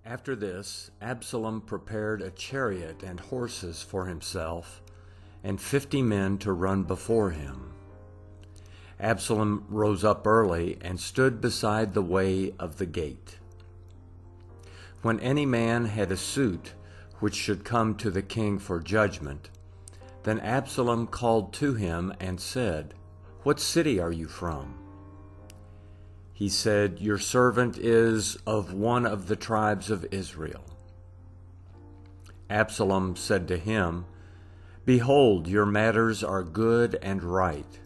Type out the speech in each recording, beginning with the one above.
After this, Absalom prepared a chariot and horses for himself, and 50 men to run before him. Absalom rose up early and stood beside the way of the gate. When any man had a suit which should come to the king for judgment, then Absalom called to him and said, "What city are you from?" He said, "Your servant is of one of the tribes of Israel." Absalom said to him, "Behold, your matters are good and right,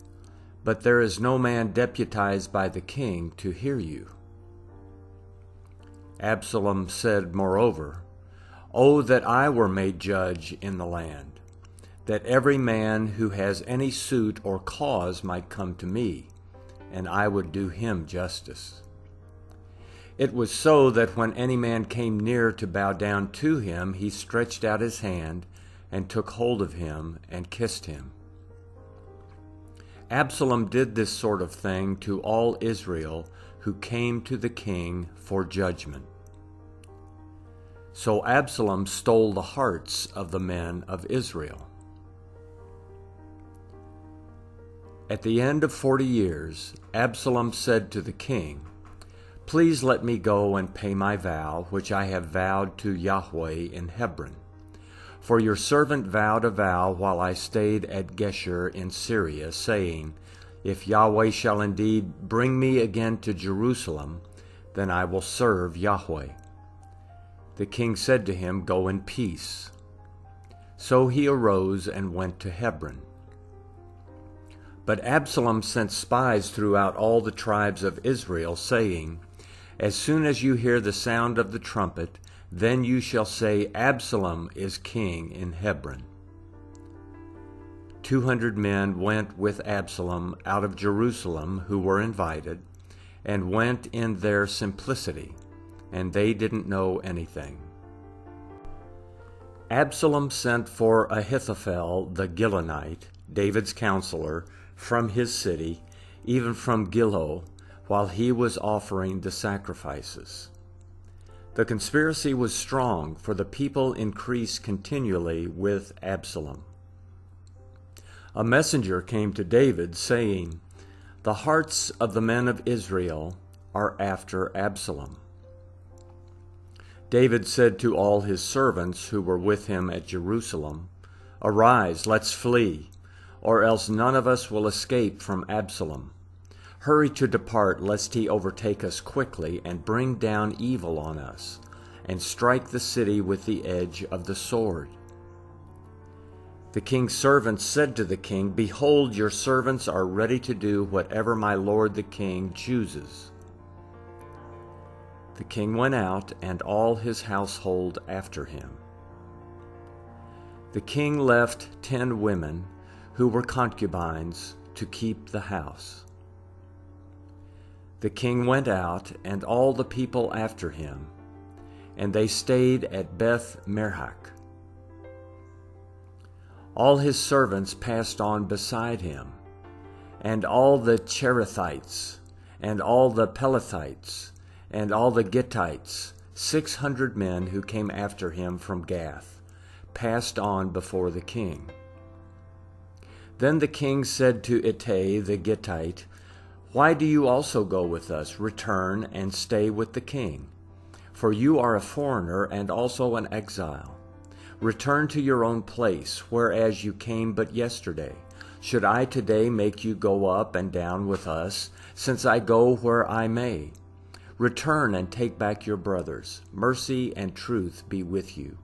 but there is no man deputized by the king to hear you." Absalom said, moreover, "Oh, that I were made judge in the land, that every man who has any suit or cause might come to me, and I would do him justice." It was so that when any man came near to bow down to him, he stretched out his hand and took hold of him and kissed him. Absalom did this sort of thing to all Israel who came to the king for judgment. So Absalom stole the hearts of the men of Israel. At the end of 40 years, Absalom said to the king, "Please let me go and pay my vow, which I have vowed to Yahweh in Hebron. For your servant vowed a vow while I stayed at Geshur in Syria, saying, 'If Yahweh shall indeed bring me again to Jerusalem, then I will serve Yahweh.'" The king said to him, "Go in peace." So he arose and went to Hebron. But Absalom sent spies throughout all the tribes of Israel, saying, "As soon as you hear the sound of the trumpet, then you shall say, 'Absalom is king in Hebron.'" 200 men went with Absalom out of Jerusalem who were invited, and went in their simplicity, and they didn't know anything. Absalom sent for Ahithophel the Gilonite, David's counselor, from his city, even from Gilo, while he was offering the sacrifices. The conspiracy was strong, for the people increased continually with Absalom. A messenger came to David, saying, "The hearts of the men of Israel are after Absalom." David said to all his servants who were with him at Jerusalem, "Arise, let's flee, or else none of us will escape from Absalom. Hurry to depart, lest he overtake us quickly and bring down evil on us, and strike the city with the edge of the sword." The king's servants said to the king, "Behold, your servants are ready to do whatever my lord the king chooses." The king went out, and all his household after him. The king left 10 women who were concubines to keep the house. The king went out, and all the people after him, and they stayed at Beth-merhach. All his servants passed on beside him, and all the Cherethites, and all the Pelethites, and all the Gittites, 600 men who came after him from Gath, passed on before the king. Then the king said to Ittai the Gittite, "Why do you also go with us? Return and stay with the king. For you are a foreigner and also an exile. Return to your own place, whereas you came but yesterday. Should I today make you go up and down with us, since I go where I may? Return and take back your brothers. Mercy and truth be with you."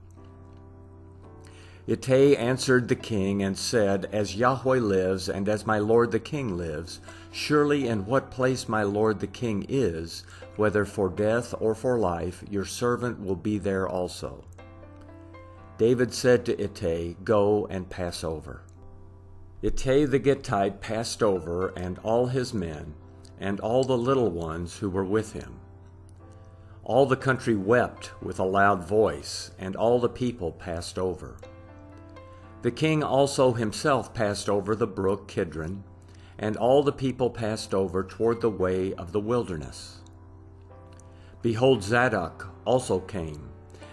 Ittai answered the king and said, "As Yahweh lives, and as my lord the king lives, surely in what place my lord the king is, whether for death or for life, your servant will be there also." David said to Ittai, "Go and pass over." Ittai the Gittite passed over, and all his men, and all the little ones who were with him. All the country wept with a loud voice, and all the people passed over. The king also himself passed over the brook Kidron, and all the people passed over toward the way of the wilderness. Behold, Zadok also came,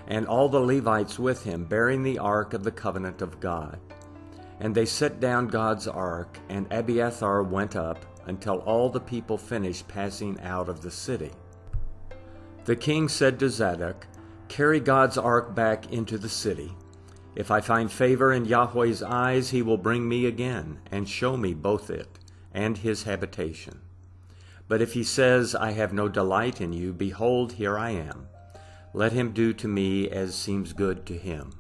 and all the Levites with him, bearing the ark of the covenant of God. And they set down God's ark, and Abiathar went up until all the people finished passing out of the city. The king said to Zadok, "Carry God's ark back into the city. If I find favor in Yahweh's eyes, he will bring me again, and show me both it and his habitation. But if he says, I have no delight in you, behold, here I am. Let him do to me as seems good to him."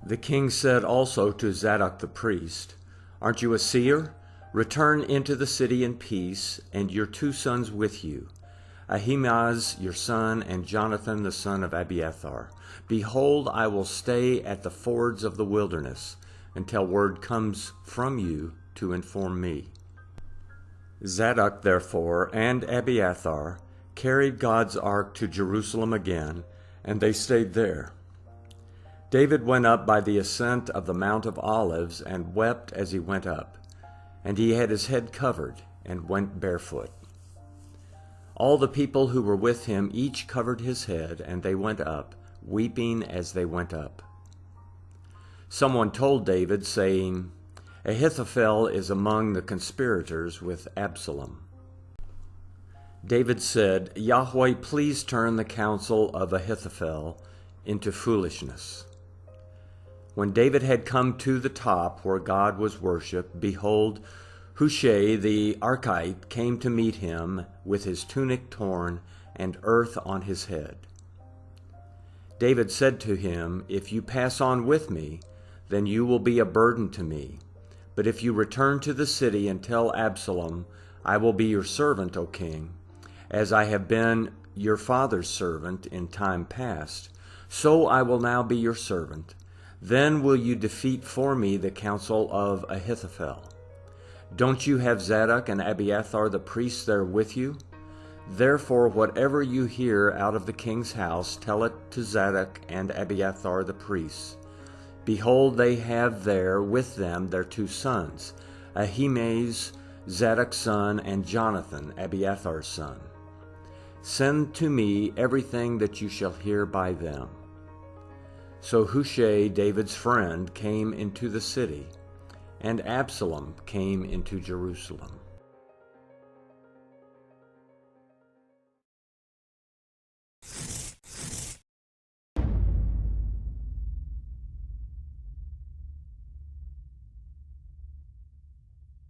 The king said also to Zadok the priest, "Aren't you a seer? Return into the city in peace, and your 2 sons with you, Ahimaaz your son, and Jonathan the son of Abiathar. Behold, I will stay at the fords of the wilderness until word comes from you to inform me." Zadok therefore and Abiathar carried God's ark to Jerusalem again, and they stayed there. David went up by the ascent of the Mount of Olives and wept as he went up, and he had his head covered and went barefoot. All the people who were with him each covered his head, and they went up, weeping as they went up. Someone told David, saying, "Ahithophel is among the conspirators with Absalom." David said, "Yahweh, please turn the counsel of Ahithophel into foolishness." When David had come to the top where God was worshipped, behold, Hushai the Archite came to meet him with his tunic torn and earth on his head. David said to him, "If you pass on with me, then you will be a burden to me. But if you return to the city and tell Absalom, I will be your servant, O king, as I have been your father's servant in time past, so I will now be your servant. Then will you defeat for me the counsel of Ahithophel. Don't you have Zadok and Abiathar the priests there with you? Therefore, whatever you hear out of the king's house, tell it to Zadok and Abiathar the priests. Behold, they have there with them their 2 sons, Ahimaaz, Zadok's son, and Jonathan, Abiathar's son. Send to me everything that you shall hear by them." So Hushai, David's friend, came into the city, and Absalom came into Jerusalem.